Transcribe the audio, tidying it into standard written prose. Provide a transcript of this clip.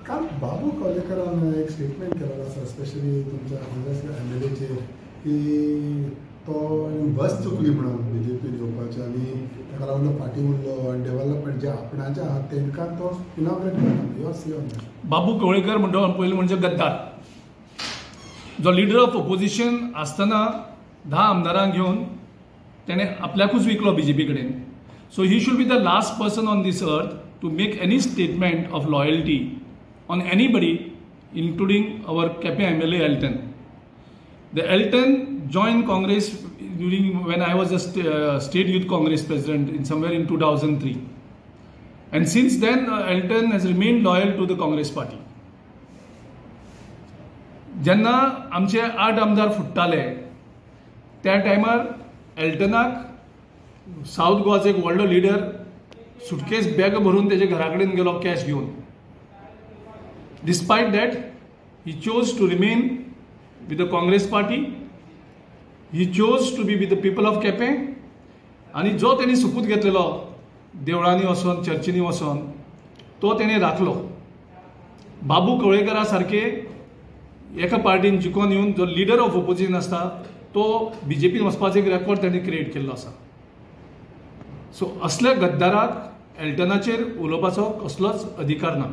काल बाबू कवलेकरान एक स्टेटमेंट केलेलो आसा, स्पेशली तुमच्या MLA की तो बस चुकली म्हणून BJP येवपाचें आनी ताका लागून तो फाटीं उरलो आनी डेव्हलपमेंट जे आपणाचे आहात तांकां तो इनॉग्रेट करता. Your see on that. Babu Kavlekar म्हणटा पयलीं म्हणजे गद्दार. जो लिडर ऑफ ऑपोजिशन आसतना 10 आमदारांक घेवन त्याने आपल्याकूच विकलो BJP कडेन. So he should be the last person on this earth to make any statement of loyalty on anybody, including our Kepe MLA Elton. The Elton joined Congress during when I was a state youth Congress president in somewhere in 2003, and since then Elton has remained loyal to the Congress party. जेन्ना आमचे 8 आमदार फुट्टाले त्या टायमार एल्टनाक south गोवाचो एक व्हडलो leader suitcase bag भरून तेजे घरा कडेन गेलो कॅश घेवन. Despite that, he chose to remain with the Congress party. He chose to be with the people of Kepe. आणि जो त्यांनी सुपूत घेतलेलो देवळांनी वचून चर्चींनी वचून तो त्यांनी राखलो. बाबू कवळेकरा सारखे एका पार्टीन जिखून येवन जो लिडर ऑफ ऑपोजिशन आसता तो BJP वचपाचो एक रेकॉर्ड त्यांनी क्रिएट केल्लो आसा. सो असल्या गद्दाराक एल्टनाचेर उलोवपाचो कसलोच अधिकार ना.